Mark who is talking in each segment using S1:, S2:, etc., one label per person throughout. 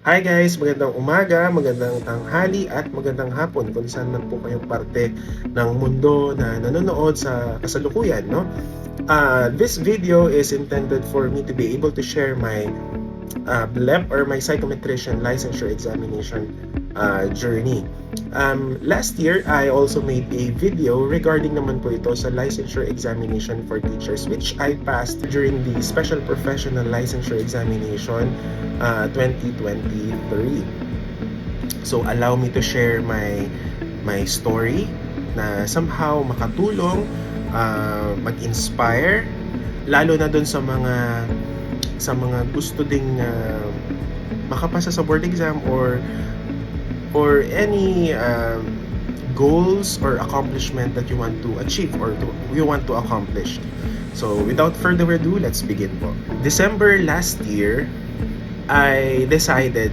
S1: Hi guys, magandang umaga, magandang tanghali at magandang hapon kung saan man po kayong parte ng mundo na nanonood sa kasalukuyan, no? This video is intended for me to be able to share my BLEP or my psychometrician licensure examination journey. Last year, I also made a video regarding naman po ito sa licensure examination for teachers, which I passed during the Special Professional Licensure Examination 2023. So allow me to share my story na somehow makatulong, mag-inspire, lalo na dun sa mga gusto ding makapasa sa board exam or any goals or accomplishment that you want to achieve or you want to accomplish. So without further ado, let's begin po. December last year, I decided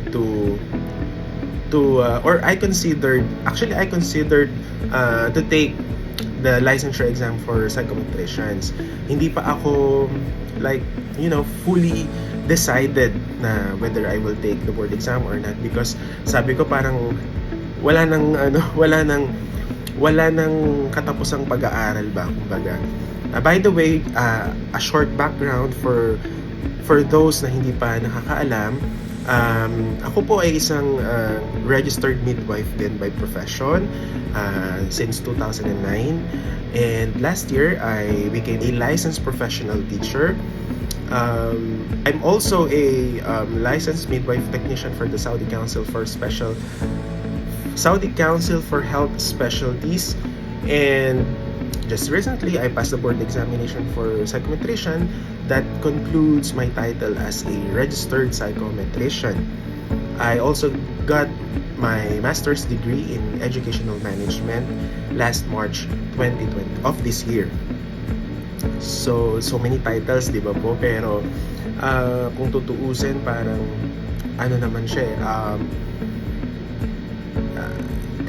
S1: I considered to take the licensure exam for psychometricians. Hindi pa ako fully decided na whether I will take the board exam or not, because sabi ko parang wala nang katapusang pag-aaral ba, kumbaga. By the way, a short background for those na hindi pa nakakaalam, ako po ay isang registered midwife din by profession since 2009, and last year I became a licensed professional teacher. I'm also a licensed midwife technician for the Saudi Council for Health Specialties, and just recently I passed the board examination for psychometrician. That concludes my title as a registered psychometrician. I also got my master's degree in educational management last March 2020 of this year. So many titles, di ba po? Pero kung tutuusin, parang ano naman siya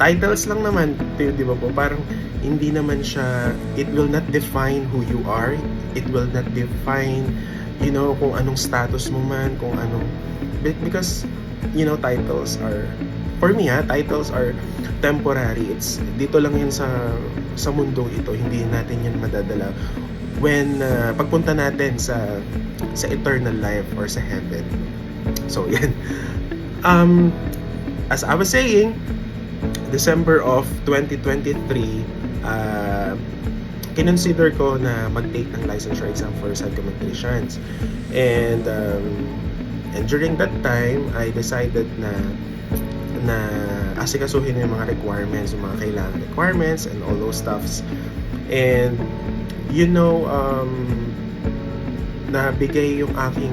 S1: titles lang naman, di ba po? Parang hindi naman siya, it will not define who you are. It will not define, kung anong status mo man, kung anong, because, titles are, for me titles are temporary. It's, dito lang yun sa mundong ito, hindi natin yun madadala when pagpunta natin sa eternal life or sa heaven. So yan. As I was saying, December of 2023, kinonsider ko na mag-take ng licensure exam for psychometricians, and during that time I decided na asikasuhin yung mga requirements, yung mga kailangan requirements and all those stuffs. And nabigay yung aking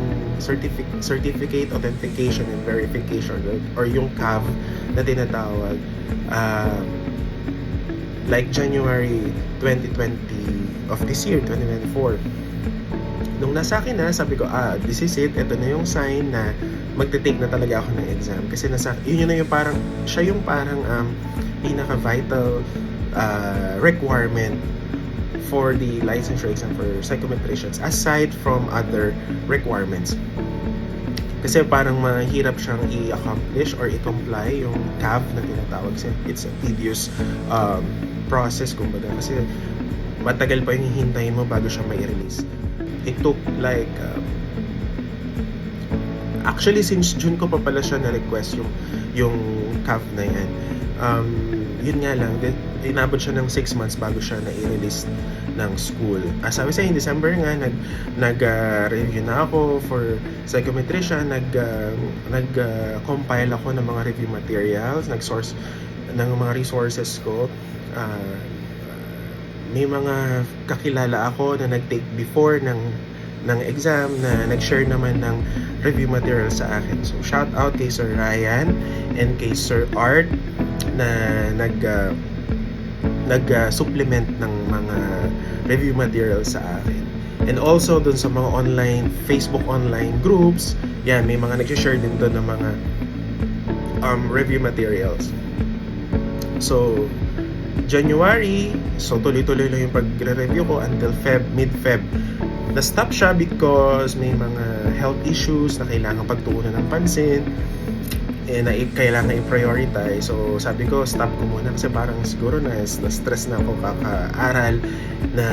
S1: certificate authentication and verification, or yung CAV na tinatawag, like January 2020 of this year, 2024. Nung nasa akin na, sabi ko, this is it, ito na yung sign na magte-take na talaga ako ng exam. Kasi yun na yung parang, siya yung parang pinaka-vital requirement for the licensure exam for psychometricians, aside from other requirements. Kasi parang mahirap siyang i-accomplish or i-comply yung CAV na tinatawag. It's a tedious process, kumbaga, kasi matagal pa yung hihintayin mo bago siya mai-release. It took actually since June ko pa pala siya na-request yung CAV na yan. Yun nga lang, inabot siya ng 6 months bago siya na-i-release ng school. As I was saying, December nga, nag-review na ako for psychometrician, nag-compile ako ng mga review materials, nag-source ng mga resources ko. May mga kakilala ako na nag-take before ng exam na nag-share naman ng review material sa akin. So shout out kay Sir Ryan and kay Sir Art na nag-supplement ng mga review material sa akin. And also dun sa mga Facebook online groups, yan, may mga nag-share din dun ng mga review materials. So January, so tuloy-tuloy lang yung pagre-review ko until mid-Feb. Na-stop siya because may mga health issues na kailangan pagtuunan ng pansin. kailangan i-prioritize. So sabi ko, stop ko muna kasi parang siguro na-stress na ako kaka-aral na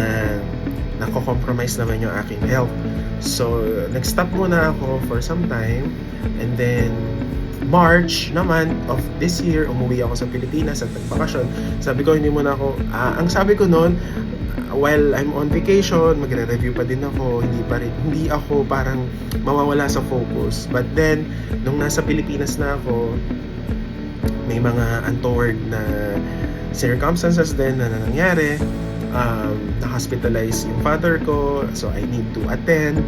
S1: nako-compromise naman yung aking health. So nag-stop muna ako for some time, and then March naman of this year, umuwi ako sa Pilipinas at nagbakasyon. Sabi ko, hindi muna ako, ang sabi ko noon, while I'm on vacation, magre-review pa din ako, hindi ako parang mawawala sa focus. But then, nung nasa Pilipinas na ako, may mga untoward na circumstances din na nangyari. Na-hospitalize yung father ko, so I need to attend,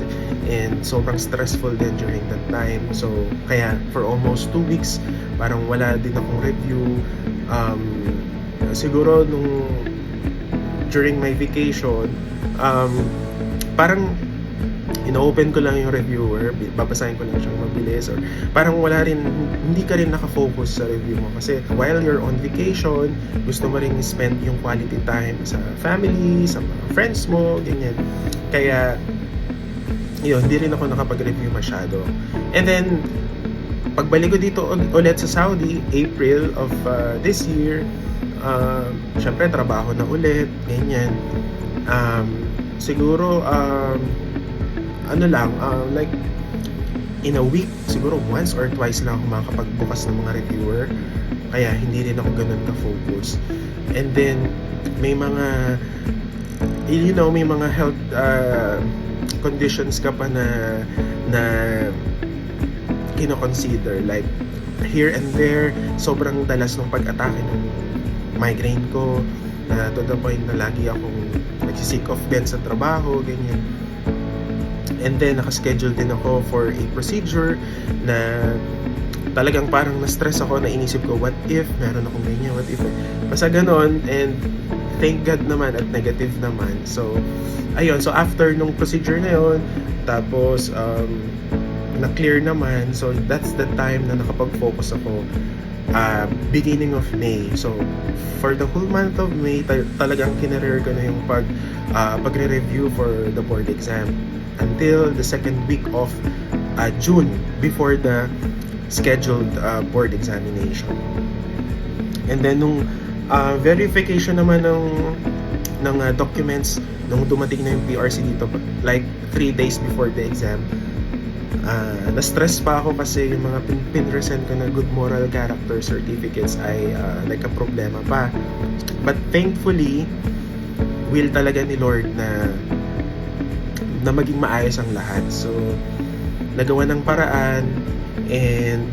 S1: and sobrang stressful din during that time. So kaya for almost 2 weeks parang wala din akong review. Siguro nung during my vacation, parang ino-open ko lang yung reviewer, babasahin ko lang siyang mabilis, or parang hindi ka rin nakafocus sa review mo kasi while you're on vacation, gusto mo rin spend yung quality time sa family, sa mga friends mo, ganyan. Kaya yun, hindi rin ako nakapag-review masyado. And then pagbalik ko dito ulit sa Saudi, April of this year, syempre trabaho na ulit, ganyan. Siguro like in a week, siguro once or twice lang ako makakapagbukas ng mga reviewer, kaya hindi rin ako ganun ka-focus. And then may mga may mga health conditions ka pa na kino-consider, like here and there, sobrang dalas ng pag-atake ng migraine ko, na to the point na lagi akong nagsisick off din sa trabaho, ganyan. And then nakaschedule din ako for a procedure na talagang parang na-stress ako, na inisip ko, what if meron akong ganyan, what if basta ganon. And thank God naman at negative naman. So ayun, so after nung procedure na yon, tapos na-clear naman, so that's the time na nakapag-focus ako, beginning of May. So for the whole month of May, talagang kinerer ko na yung pagre-review for the board exam until the second week of June, before the scheduled board examination. And then nung verification naman ng documents, nung dumating na yung PRC dito, like 3 days before the exam, na-stress pa ako kasi yung mga pinresent ko na good moral character certificates ay like a problema pa. But thankfully, will talaga ni Lord na maging maayos ang lahat. So nagawa ng paraan, and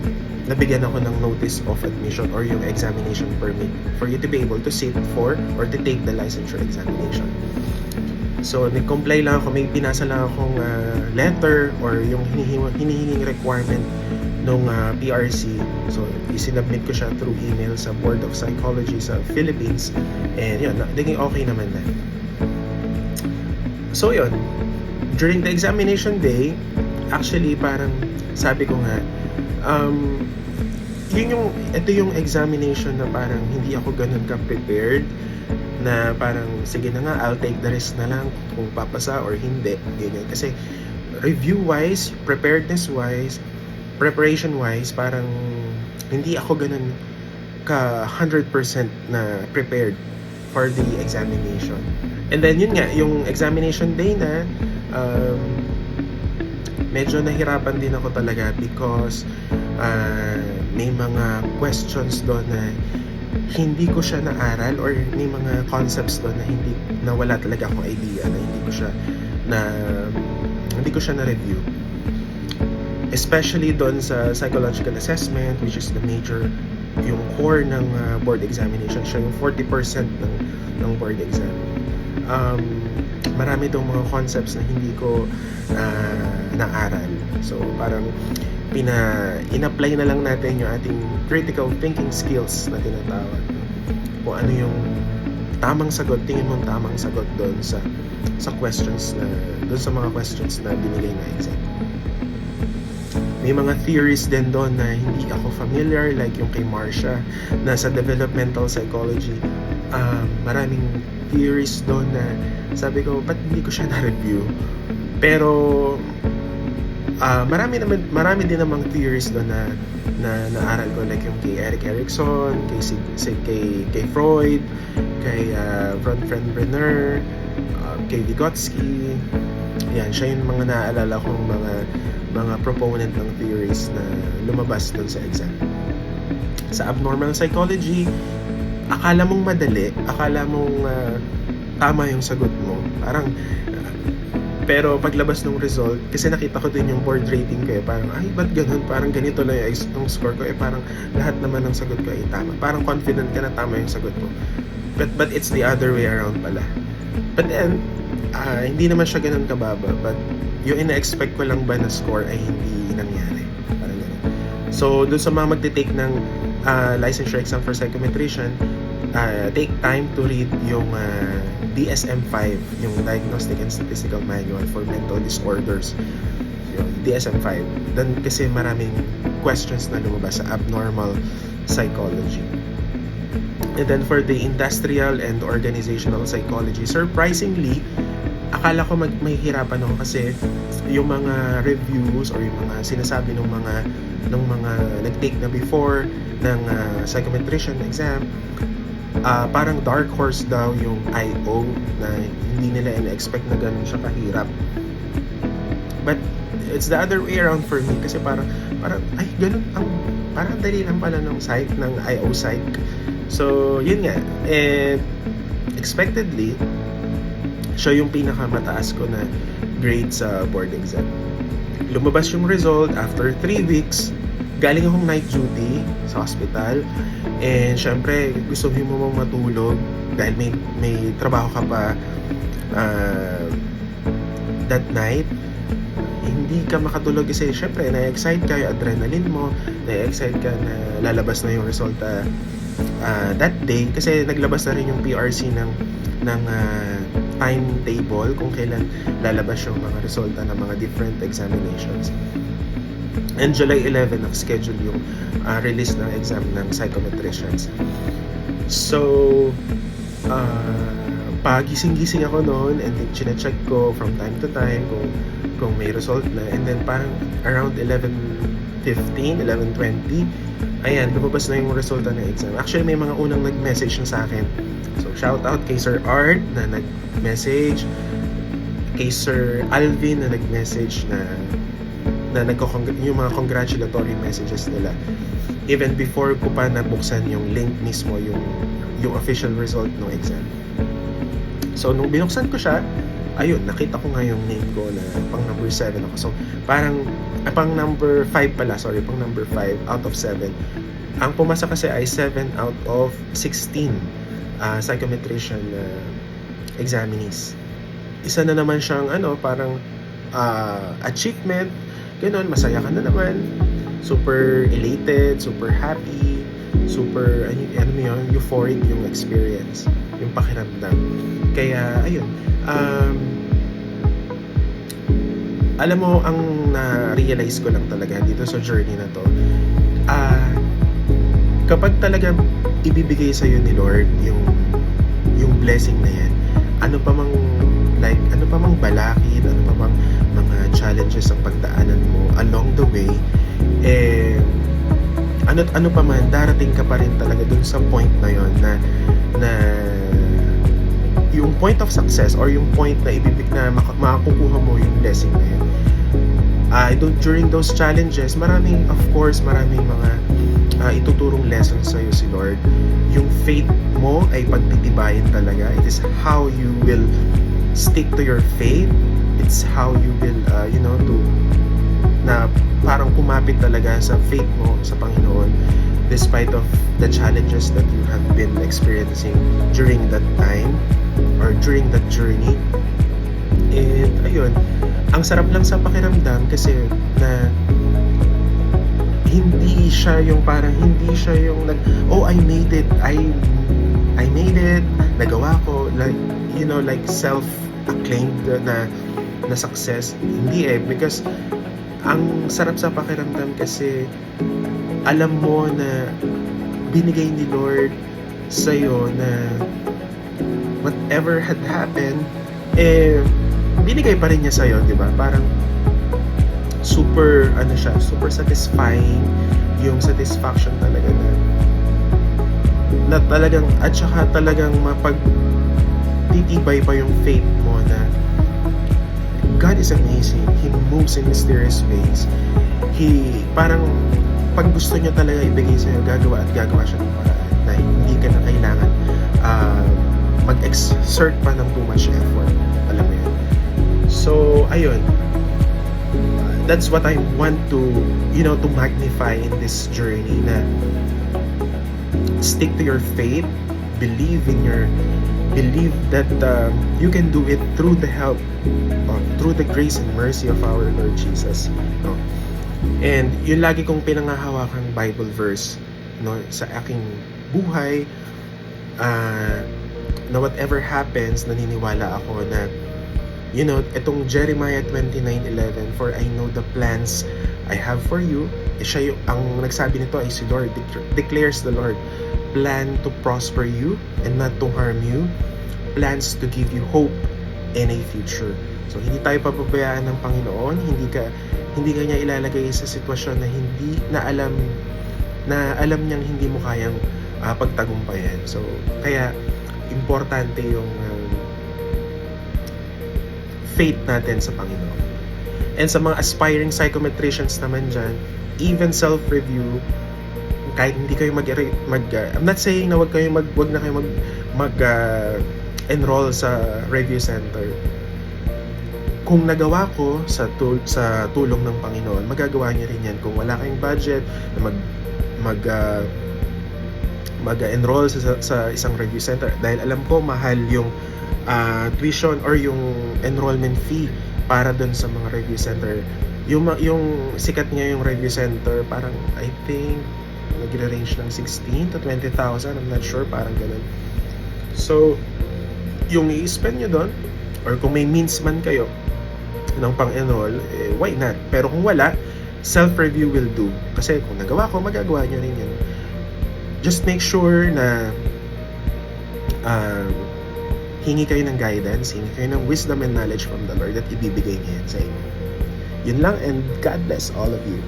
S1: nabigyan ako ng notice of admission or yung examination permit for you to be able to sit for or to take the licensure examination. So nag-comply lang ako, may pinasa lang akong letter or yung hinihinging requirement nung PRC. So isinubmit ko siya through email sa Board of Psychology sa Philippines, and yun, naging okay naman na. So yun, during the examination day, actually parang sabi ko nga, ito yung examination na parang hindi ako ganun ka-prepared, na parang sige na nga, I'll take the risk na lang kung papasa or hindi, ganyan. Kasi review-wise, preparedness-wise, preparation-wise, parang hindi ako ganun ka 100% na prepared for the examination. And then yun nga, yung examination day na, medyo nahirapan din ako talaga because may mga questions doon na hindi ko siya naaral, or may mga concepts doon na wala talaga akong idea, na hindi ko siya na-review. Especially doon sa psychological assessment, which is the major, yung core ng board examination, siya yung 40% ng board exam. Marami itong mga concepts na hindi ko naaral. So parang in-apply na lang natin yung ating critical thinking skills na tinatawag. Kung ano yung tamang sagot, tingin mong tamang sagot doon sa questions na, doon sa mga questions na binigay na exam. May mga theories din doon na hindi ako familiar, like yung kay Marcia na sa developmental psychology. Maraming theories doon na sabi ko, ba't hindi ko siya na-review? Pero marami din namang theories doon na naaral ko, like yung kay Erik Erikson, kay Freud, kay von Brenner, kay Vygotsky. Yan, siya yung mga naaalala kong mga proponent ng theories na lumabas doon sa exam. Sa abnormal psychology, akala mong madali, akala mong tama yung sagot mo. Parang pero paglabas ng result, kasi nakita ko din yung board rating ko parang, ay, ba't ganun? Parang ganito lang yung score ko. Parang lahat naman ng sagot ko ay tama. Parang confident ka na tama yung sagot mo. But it's the other way around pala. But then, hindi naman siya ganun kababa. But yung ina-expect ko lang ba na score ay hindi nangyari. Parang ganun. So, dun sa mga magte-take ng licensure exam for psychometrician, take time to read yung DSM-5, yung Diagnostic and Statistical Manual for Mental Disorders. Yung DSM-5. Then kasi maraming questions na lumabas sa abnormal psychology. And then for the industrial and organizational psychology, surprisingly, akala ko mahihirapan ako kasi yung mga reviews or yung mga sinasabi ng mga nag-take na before ng psychometrician exam, parang dark horse daw yung IO na hindi nila in-expect na ganun siya kahirap. But it's the other way around for me kasi parang ay ganun parang dali lang pala ng psych, ng IO psych. So yun nga, and expectedly siya yung pinakamataas ko na grade sa board exam. Lumabas yung result after 3 weeks. Galing akong night duty sa hospital. And syempre, gusto mo matulog dahil may trabaho ka pa that night. Hindi ka makatulog kasi syempre, na-excite ka, yung adrenaline mo, na-excite ka na lalabas na yung resulta that day. Kasi naglabas na rin yung PRC ng timetable kung kailan lalabas yung mga resulta ng mga different examinations. And July 11 naka-schedule yung release ng exam ng psychometricians. So, pagising-gising ako noon and then chine-check ko from time to time kung may result na. And then parang around 11:15, 11:20, ayan, lumabas na yung resulta ng exam. Actually, may mga unang nag-message na sa akin. So, shout out kay Sir Art na nag-message, kay Sir Alvin na nag-message na yung mga congratulatory messages nila even before ko pa nabuksan yung link mismo, yung official result ng exam. So nung binuksan ko siya, ayun, nakita ko nga yung name ko na pang number 7 ako. So parang pang number 5 pala, pang number 5 out of 7. Ang pumasa kasi ay 7 out of 16 psychometrician examinees. Isa na naman siyang parang achievement. Ganon, masaya ka na naman, super elated, super happy, super euphoric yung experience, yung pakiramdam. Kaya ayun, alam mo, ang na-realize ko lang talaga dito sa journey na to, kapag talaga ibibigay sa'yo ni Lord yung blessing na yan, ano pa mang balakid, ano pa mang mga challenges ang pagdaanan mo along the way, ano pa man, darating ka pa rin talaga dun sa point na yon na yung point of success or yung point na makakukuha mo yung blessing na yun. During those challenges, maraming mga ituturong lessons sa'yo si Lord. Yung faith mo ay pagtitibayin talaga. It is how you will stick to your faith. It's how you will na parang kumapit talaga sa faith mo sa Panginoon despite of the challenges that you have been experiencing during that time or during that journey. And ayun, ang sarap lang sa pakiramdam kasi na hindi siya yung I made it, I made it, nagawa ko, like self-acclaimed na success. Hindi because ang sarap sa pakiramdam kasi alam mo na binigay ni Lord sa'yo na whatever had happened, binigay pa rin niya sa'yo, di ba? Parang super, ano siya, super satisfying, yung satisfaction talaga na talagang, at saka talagang titibay pa yung faith mo na God is amazing. He moves in mysterious ways. Parang pag gusto niya talaga ibigay sa'yo, gagawa at gagawa siya ng paraan na hindi ka na kailangan mag-exert pa ng too much effort. Alam mo yun. So, ayun. That's what I want to, to magnify in this journey, na stick to your faith, believe that you can do it through the help, through the grace and mercy of our Lord Jesus. No? And yun lagi kong pinangahawakang Bible verse, no, sa aking buhay, na whatever happens, naniniwala ako na, itong Jeremiah 29:11, for I know the plans I have for you. Siya ang nagsabi nito ay si Lord, declares the Lord, plan to prosper you and not to harm you, plans to give you hope and a future. So hindi tayo papabayaan ng Panginoon, hindi ka niya ilalagay sa sitwasyon na alam niyang hindi mo kayang pagtagumpayan. So kaya importante yung faith natin sa Panginoon. And sa mga aspiring psychometricians naman dyan, even self-review, kahit hindi kayo I'm not saying na wag na kayo enroll sa review center. Kung nagawa ko sa tulong ng Panginoon, magagawa niyo rin yan. Kung wala kayong budget na mag-enroll sa isang review center, dahil alam ko mahal yung tuition or yung enrollment fee para dun sa mga review center. Yung sikat niya yung review center, parang I think nagre-range ng 16 to 20,000, I'm not sure, parang ganun. So yung i-spend nyo doon, or kung may means man kayo ng pang-enroll, why not? Pero kung wala, self-review will do. Kasi kung nagawa ko, magagawa nyo rin yun. Just make sure na hingi kayo ng guidance, hingi kayo ng wisdom and knowledge from the Lord at ibibigay niya yan sa inyo. Yun lang, and God bless all of you.